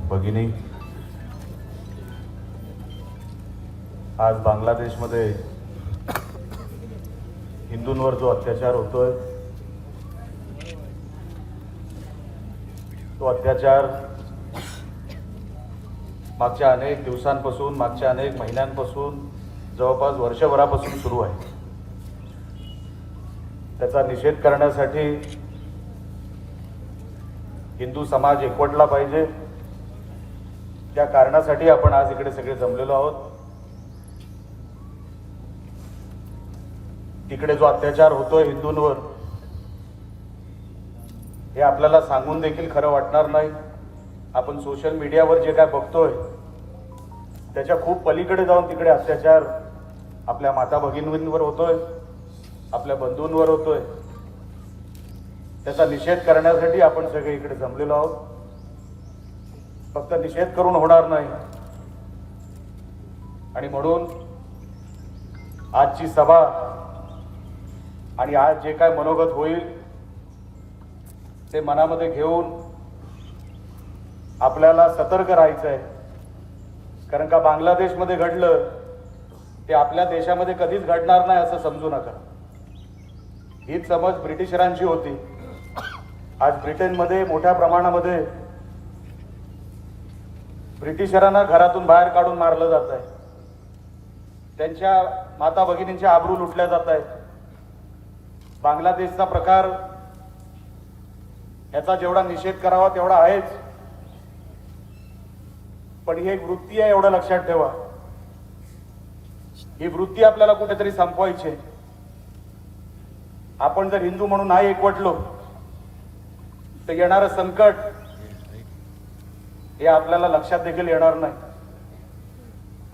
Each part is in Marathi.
भगिनी, आज बांगलादेशमध्ये हिंदूंवर जो अत्याचार होतोय तो अत्याचार मागच्या अनेक दिवसांपासून, मागच्या अनेक महिन्यांपासून, जवळपास वर्षभरापासून सुरू आहे। त्याचा निषेध करण्यासाठी हिंदू समाज एकवटला पाहिजे, त्या कारणासाठी आपण आज इकडे सगळे जमलेलो आहोत। तिकडे जो अत्याचार होतोय हिंदूंवर, हे आपल्याला सांगून देखील खरं वाटणार नाही। आपण सोशल मीडियावर जे काय बघतोय त्याच्या खूप पलीकडे जाऊन तिकडे अत्याचार आपल्या माता भगिनींवर होतोय, आपल्या बंधूंवर होतोय। त्याचा निषेध करण्यासाठी आपण सगळे इकडे जमलेलो आहोत। फक्त निषेध करून होणार नाही, आणि म्हणून आजची सभा आणि आज जे काय मनोगत होईल ते मनामध्ये घेऊन आपल्याला सतर्क राहायचं आहे। कारण का बांगलादेशमध्ये घडलं ते आपल्या देशामध्ये कधीच घडणार नाही असं समजू नका। हीच समज ब्रिटिशरांची होती। आज ब्रिटनमध्ये मोठ्या प्रमाणामध्ये ब्रिटिशरांना घरातून बाहेर काढून मारलं जात आहे, त्यांच्या माता भगिनींच्या आबरू लुटल्या जात आहेत। बांगलादेशचा प्रकार याचा जेवढा निषेध करावा तेवढा आहेच, पण ही एक वृत्ती आहे, एवढं लक्षात ठेवा। ही वृत्ती आपल्याला कुठेतरी संपवायची आहे। आपण जर हिंदू म्हणून नाही एकवटलो तर येणारं संकट हे आपल्याला लक्षात देखील येणार नाही।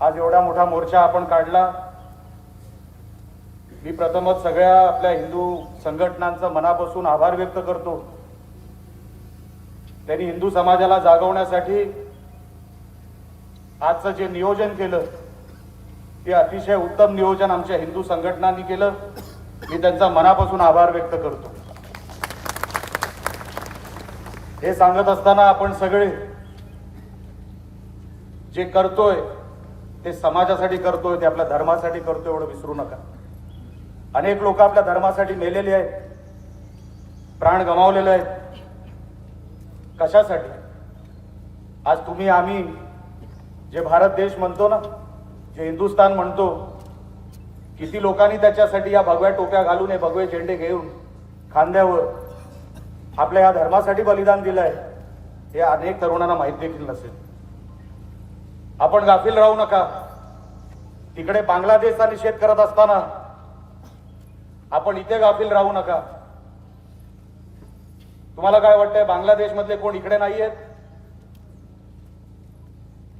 आज एवढा मोठा मोर्चा आपण काढला, मी प्रथमच सगळ्या आपल्या हिंदू संघटनांचा मनापासून आभार व्यक्त करतो। त्यांनी हिंदू समाजाला जागवण्यासाठी आजचं जे नियोजन केलं ते अतिशय उत्तम नियोजन आमच्या हिंदू संघटनांनी केलं। मी त्यांचा मनापासून आभार व्यक्त करतो। हे सांगत असताना आपण सगळे जे करतोय ते समाजासाठी करतोय, ते आपल्या धर्मासाठी करतोय, एवढं विसरू नका। अनेक लोक आपल्या धर्मासाठी मेलेले आहेत, प्राण गमावलेले आहेत। कशासाठी? आज तुम्ही आम्ही जे भारत देश म्हणतो ना, जे हिंदुस्थान म्हणतो, किती लोकांनी त्याच्यासाठी या भगव्या टोप्या घालून, हे भगवे झेंडे घेऊन खांद्यावर आपल्या या धर्मासाठी बलिदान दिलंय, हे अनेक तरुणांना माहित देखील नसेल। आपण गाफील राहू नका। तिकडे बांगलादेशचा निषेध करत असताना आपण इथे गाफील राहू नका। तुम्हाला काय वाटतंय, बांगलादेश मधले कोण इकडे नाही आहेत?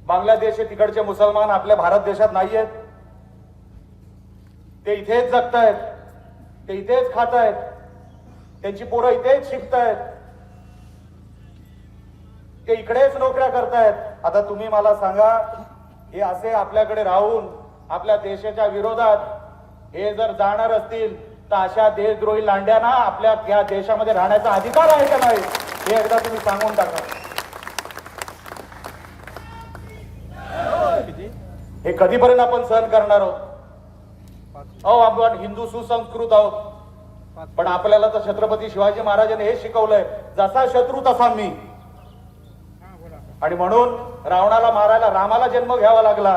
बांगलादेश तिकडचे मुसलमान आपल्या भारत देशात नाही आहेत? ते इथेच जगतायत, ते इथेच खात आहेत, त्यांची पोरं इथेच शिकतायत, ते इकडेच नोकऱ्या करतायत। आता तुम्ही मला सांगा, हे असे आपल्याकडे राहून आपल्या देशाच्या विरोधात हे जर जाणार असतील तर अशा देशद्रोही लांड्यांना आपल्या या देशामध्ये राहण्याचा अधिकार आहे का नाही, हे एकदा तुम्ही सांगून टाका। हे कधीपर्यंत आपण सहन करणार आहोत? अहो, आपण हिंदू सुसंस्कृत आहोत, पण आपल्याला तर छत्रपती शिवाजी महाराजांनी हे शिकवलंय, जसा शत्रू तसा मी। आणि म्हणून रावणाला मारायला रामाला जन्म घ्यावा लागला,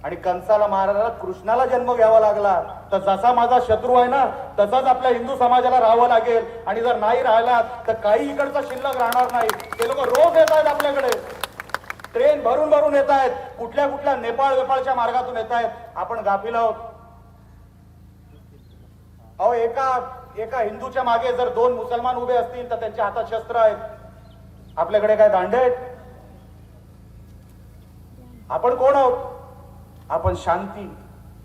आणि कंसाला मारायला कृष्णाला जन्म घ्यावा लागला। तर जसा माझा शत्रू आहे ना, तसाच आपल्या हिंदू समाजाला राहावं लागेल। आणि जर नाही राहिला तर काही इकडचा शिल्लक राहणार नाही। ते लोक रोज येत आहेत आपल्याकडे, ट्रेन भरून भरून येत आहेत, कुठल्या कुठल्या नेपाळच्या मार्गातून येत आहेत। आपण गाफील आहोत। अहो, एका हिंदूच्या मागे जर दोन मुसलमान उभे असतील तर त्यांच्या हातात शस्त्र आहेत। आपल्याकडे काय दांडे आहेत? आपण कोण आहोत? आपण शांती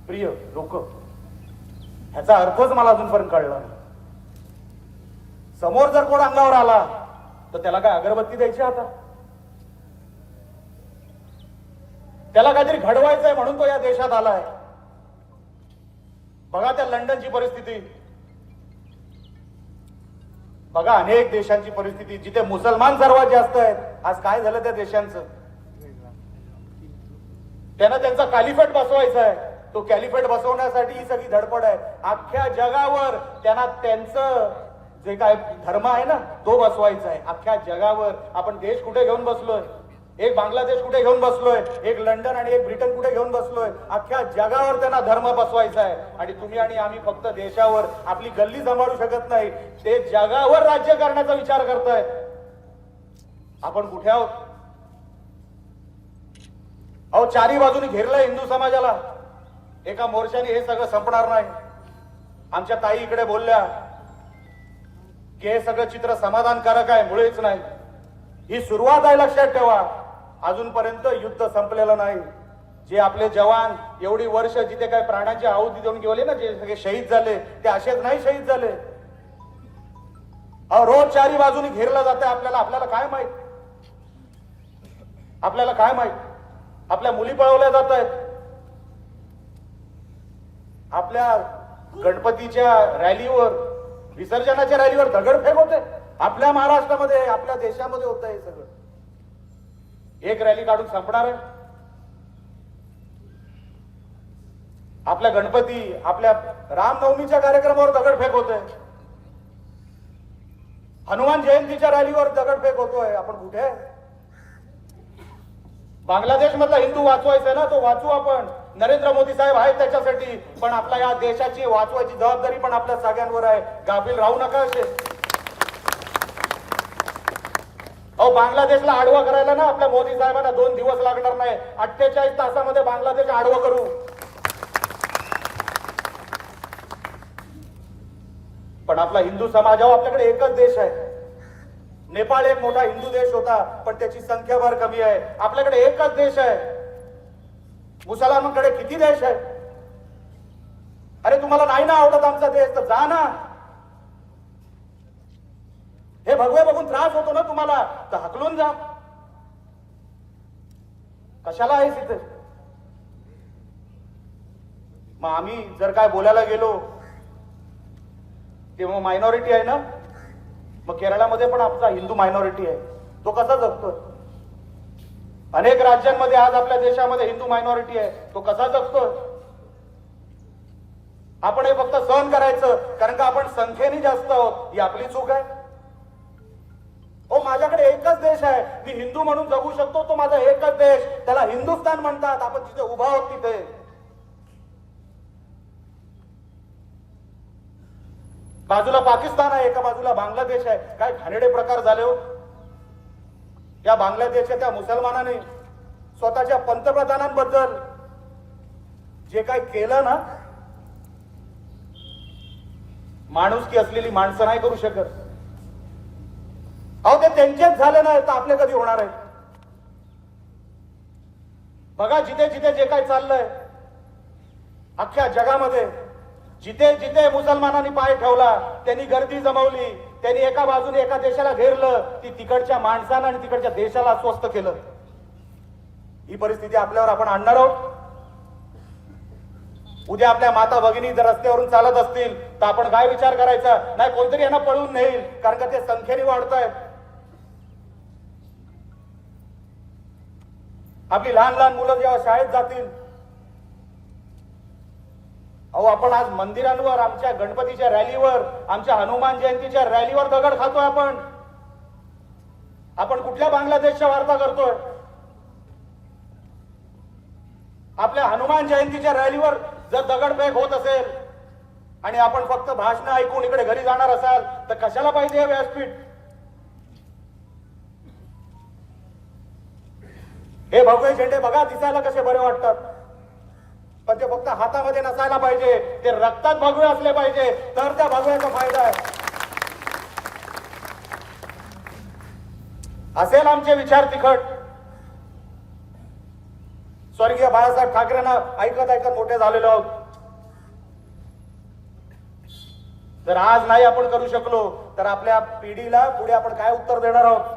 प्रिय लोक। ह्याचा अर्थच मला अजूनपर्यंत कळला नाही। समोर जर कोण अंगावर आला तर त्याला काय अगरबत्ती द्यायची? आता त्याला काहीतरी घडवायचंय म्हणून तो या देशात आलाय। बघा त्या लंडनची परिस्थिती, बघा अनेक देशांची परिस्थिती, जिथे मुसलमान सर्वात जास्त आहेत, आज काय झालं त्या देशांचं? त्यांना त्यांचा कॅलिफेट बसवायचा आहे. तो कॅलिफेट बसवण्यासाठी ही सगळी धडपड आहे. अख्ख्या जगावर त्यांना त्यांचं जे काय धर्म आहे ना तो बसवायचा आहे. अख्ख्या जगावर आपण देश कुठे घेऊन बसलोय? एक बांगलादेश कुठे घेऊन बसलोय, एक लंडन आणि एक ब्रिटन कुठे घेऊन बसलोय? अख्ख्या जगावर त्यांना धर्म बसवायचा आहे. आणि तुम्ही आणि आम्ही फक्त देशावर आपली गल्ली सांभाळू शकत नाही, ते जगावर राज्य करण्याचा विचार करतायत. आपण कुठे आहोत? अहो चारी बाजूने घेरलं हिंदू समाजाला. एका मोर्चाने हे सगळं संपणार नाही. आमच्या ताई इकडे बोलल्या की हे सगळं चित्र समाधानकारक आहे, मुळेच नाही. ही सुरुवात आहे, लक्षात ठेवा. अजूनपर्यंत युद्ध संपलेलं नाही. जे आपले जवान एवढी वर्ष जिथे काय प्राणाची आहुती देऊन गेले ना, जे सगळे शहीद झाले, ते असेच नाही शहीद झाले. रोज चारी बाजूने घेरलं जाते. आपल्याला काय माहित? आपल्याला काय माहित? आपल्या मुली पळवल्या जात आहेत. आपल्या गणपतीच्या रॅलीवर, विसर्जनाच्या रॅलीवर दगडफेक होते. आपल्या महाराष्ट्रामध्ये, आपल्या देशामध्ये होत हे सगळं. एक रॅली काढून संपणार आहे? आपल्या गणपती, आपल्या रामनवमीच्या कार्यक्रमावर दगडफेक होते. हनुमान जयंतीच्या रॅलीवर दगडफेक होतोय. आपण कुठे आहे? बांगलादेश मधला हिंदू वाचवायचा ना, तो वाचू आपण. नरेंद्र मोदी साहेब आहेत त्याच्यासाठी. पण आपल्या या देशाची वाचवायची जबाबदारी पण आपल्या सगळ्यांवर आहे. गाफील राहू नका असे. अहो बांगलादेशला आडवा करायला ना आपल्या मोदी साहेबांना 2 दिवस लागणार नाही. 48 तासामध्ये बांगलादेश आडवं करू. पण आपला हिंदू समाज, आपल्याकडे एकच देश आहे. नेपाळ एक मोठा हिंदू देश होता, पण त्याची संख्या फार कमी आहे. आपल्याकडे एकच देश आहे. मुसलमानांकडे किती देश आहे? अरे तुम्हाला नाही ना आवडत आमचा देश, तर जा ना. हे भगवे बघून त्रास होतो ना तुम्हाला, तर हकलून जा. कशाला आहे तिथे? मग आम्ही जर काय बोलायला गेलो तेव्हा मायनॉरिटी आहे ना. मग केरळामध्ये पण आपला हिंदू मायनॉरिटी आहे, तो कसा जगतोय? अनेक राज्यांमध्ये आज आपल्या देशामध्ये हिंदू मायनॉरिटी आहे, तो कसा जगतोय? आपण हे फक्त सहन करायचं कारण का आपण संख्येने जास्त आहोत, ही आपली चूक आहे. ओ माझ्याकडे एकच देश आहे, मी हिंदू म्हणून जगू शकतो, तो माझा एकच देश, त्याला हिंदुस्थान म्हणतात. आपण जिथे उभा आहोत तिथे. बाजूला पाकिस्तान आहे, एका बाजूला बांगलादेश आहे. काय घाणेरडे प्रकार झाले हो. त्या बांगलादेशच्या त्या मुसलमानाने स्वतःच्या पंतप्रधानांबद्दल जे काय केलं ना, माणुसकी असलेली माणसं नाही करू शकत. अहो ते त्यांचेच झाले नाही, तर आपले कधी होणार आहे? बघा जिथे जिथे जे काय चाललंय अख्ख्या जगामध्ये, जिथे जिथे मुसलमानांनी पाय ठेवला त्यांनी गर्दी जमवली, त्यांनी एका बाजूने एका देशाला घेरलं, ती तिकडच्या माणसांना आणि तिकडच्या देशाला अस्वस्थ केलं. ही परिस्थिती आपल्यावर आपण आणणार आहोत. उद्या आपल्या माता भगिनी जर रस्त्यावरून चालत असतील तर आपण काय विचार करायचा? नाही कोणतरी यांना पळून नेईल, कारण का ते संख्येने वाढतायत. आपली लहान लहान मुलं जेव्हा शाळेत जातील, अहो आपण आज मंदिरांवर, आमच्या गणपतीच्या रॅलीवर, आमच्या हनुमान जयंतीच्या रॅलीवर दगड खातोय. आपण कुठल्या बांगलादेशच्या वार्ता करतोय? आपल्या हनुमान जयंतीच्या रॅलीवर जर दगडफेक होत असेल आणि आपण फक्त भाषण ऐकून इकडे घरी जाणार असाल तर कशाला पाहिजे हे व्यासपीठ? हे भगवे झेंडे बघा दिसायला कसे बरे वाटतात, पण ते फक्त हातामध्ये नसायला पाहिजे, ते रक्तात भगवे असले पाहिजे, तर त्या भगव्याचा फायदा आहे. असेल आमचे विचार तिखट. स्वर्गीय बाळासाहेब ठाकरेंना ऐकत ऐकत मोठे झालेलो आहोत. जर आज नाही आपण करू शकलो तर आपल्या पिढीला पुढे आपण काय उत्तर देणार आहोत?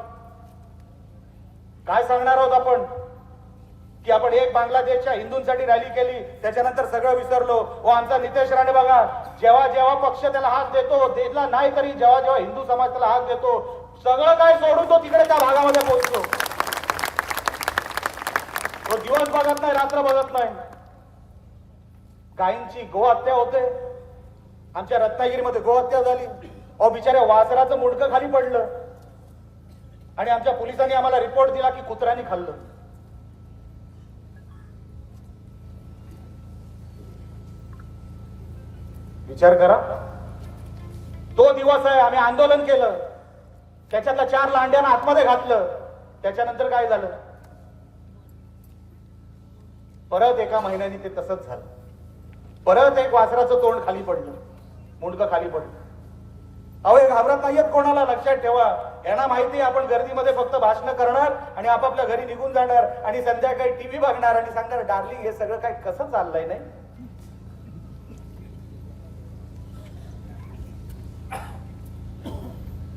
काय सांगणार आहोत आपण? की आपण एक बांगलादेशच्या हिंदूंसाठी रॅली केली, त्याच्यानंतर सगळं विसरलो. आमचा नितेश राणे बघा, जेव्हा जेव्हा पक्ष त्याला हात देतो, देतला नाही तरी जेव्हा जेव्हा हिंदू समाज त्याला हात देतो, सगळं काय सोडून तो तिकडे त्या भागामध्ये पोहोचतो. तो दिवस बघत नाही, रात्र बघत नाही. गायींची गोहत्या होते, आमच्या रत्नागिरीमध्ये गोहत्या झाली. बिचाऱ्या वासराचं मुंडकं खाली पडलं आणि आमच्या पोलिसांनी आम्हाला रिपोर्ट दिला की कुत्र्यांनी खाल्लं. विचार करा, तो दिवस आहे. आम्ही आंदोलन केलं, त्याच्यातल्या 4 लांड्यांना आतमध्ये घातलं. त्याच्यानंतर काय झालं? परत एका महिन्याने ते तसंच झालं. परत एक वासराचं तोंड खाली पडलं, मुंडकं खाली पडलं. हे घाबरत नाहीयेत कोणाला, लक्षात ठेवा. यांना माहिती आपण गर्दीमध्ये फक्त भाषण करणार आणि आपापल्या घरी निघून जाणार आणि संध्याकाळी टीव्ही बघणार आणि सांगणार, डार्लिंग हे सगळं काय कसं चाललंय. नाही,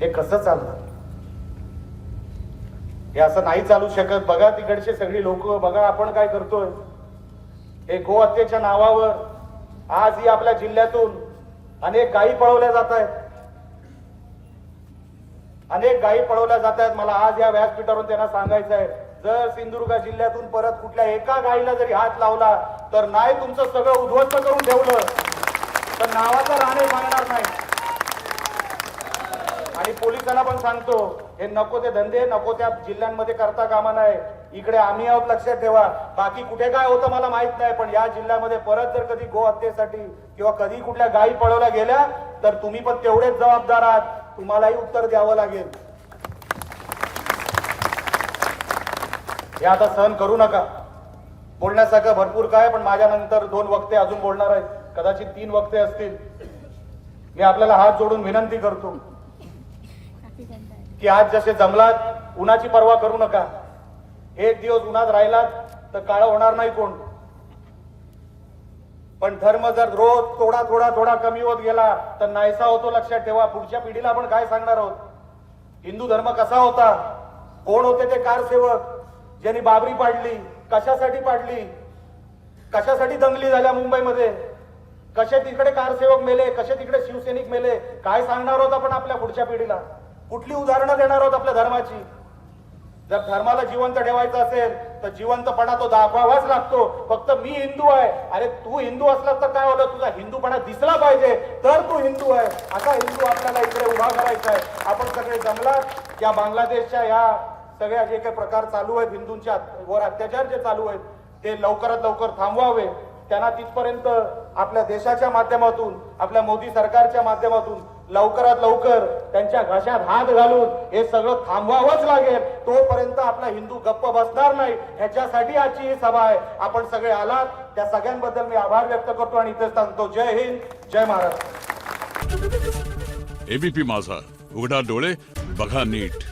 हे कसं चाललं, हे असं नाही चालू शकत. बघा तिकडचे सगळी लोक, बघा आपण काय करतोय. हे गोहत्येच्या नावावर आजही आपल्या जिल्ह्यातून अनेक गायी पळवल्या जात आहेत, अनेक गायी पळवल्या जात आहेत. मला आज या व्यासपीठावरून त्यांना सांगायचं आहे, जर सिंधुदुर्ग जिल्ह्यातून परत कुठल्या एका गायीला जरी हात लावला तर नाही तुमचं सगळं उद्ध्वस्त करून ठेवलं तर नावाचा राणे सांगणार नाही. आणि पोलिसांना पण सांगतो, हे नको ते धंदे नको त्या जिल्ह्यांमध्ये करता कामा नाही. इकडे आम्ही आहोत, लक्षात ठेवा. बाकी कुठे काय होतं मला माहित नाही, पण या जिल्ह्यामध्ये परत जर कधी गो हत्येसाठी किंवा कधी कुठल्या गायी पळवल्या गेल्या तर तुम्ही पण तेवढेच जबाबदार आहात, तुम्हालाही उत्तर द्यावं लागेल. हे आता सहन करू नका. बोलण्यासारखं भरपूर काय, पण माझ्या नंतर 2 वक्ते अजून बोलणार आहेत, कदाचित 3 वक्ते असतील. मी आपल्याला हात जोडून विनंती करतो की आज जसे जमलात, उन्हाची पर्वा करू नका. एक दिवस उन्हात राहिलात तर काळं होणार नाही कोण. पण धर्म जर रोज थोडा थोडा थोडा कमी होत गेला तर नाहीसा होतो, लक्षात ठेवा. पुढच्या पिढीला आपण काय सांगणार आहोत? हिंदू धर्म कसा होता, कोण होते ते कारसेवक ज्यांनी बाबरी पाडली, कशासाठी पाडली, कशासाठी दंगली झाल्या मुंबईमध्ये, कसे तिकडे कारसेवक मेले, कसे तिकडे शिवसैनिक मेले, काय सांगणार आहोत आपण आपल्या पुढच्या पिढीला? कुठली उदाहरणं देणार आहोत आपल्या धर्माची? जर धर्माला जिवंत ठेवायचं असेल तर जिवंतपणा तो दाखवावाच लागतो. फक्त मी हिंदू आहे, अरे तू हिंदू असलास तर काय होलं, तुझा हिंदूपणा दिसला पाहिजे तर तू हिंदू आहे. असा हिंदू आपल्याला इकडे उभा करायचा आहे. आपण सगळे जमलात या बांगलादेशच्या या सगळ्या जे काही प्रकार चालू आहेत, हिंदूंच्या वर अत्याचार जे चालू आहेत ते लवकरात लवकर थांबवावे. त्यांना तिथपर्यंत आपल्या देशाच्या माध्यमातून, आपल्या मोदी सरकारच्या माध्यमातून लवकरात लवकर त्यांच्या घशात हात घालून हे सगळं थांबवावंच लागेल. तोपर्यंत आपला हिंदू गप्प बसणार नाही. ह्याच्यासाठी आजची ही सभा आहे. आपण सगळे आलात, त्या सगळ्यांबद्दल मी आभार व्यक्त करतो आणि इथे सांगतो, जय हिंद, जय महाराष्ट्र. एबीपी माझा, उघडा डोळे बघा नीट.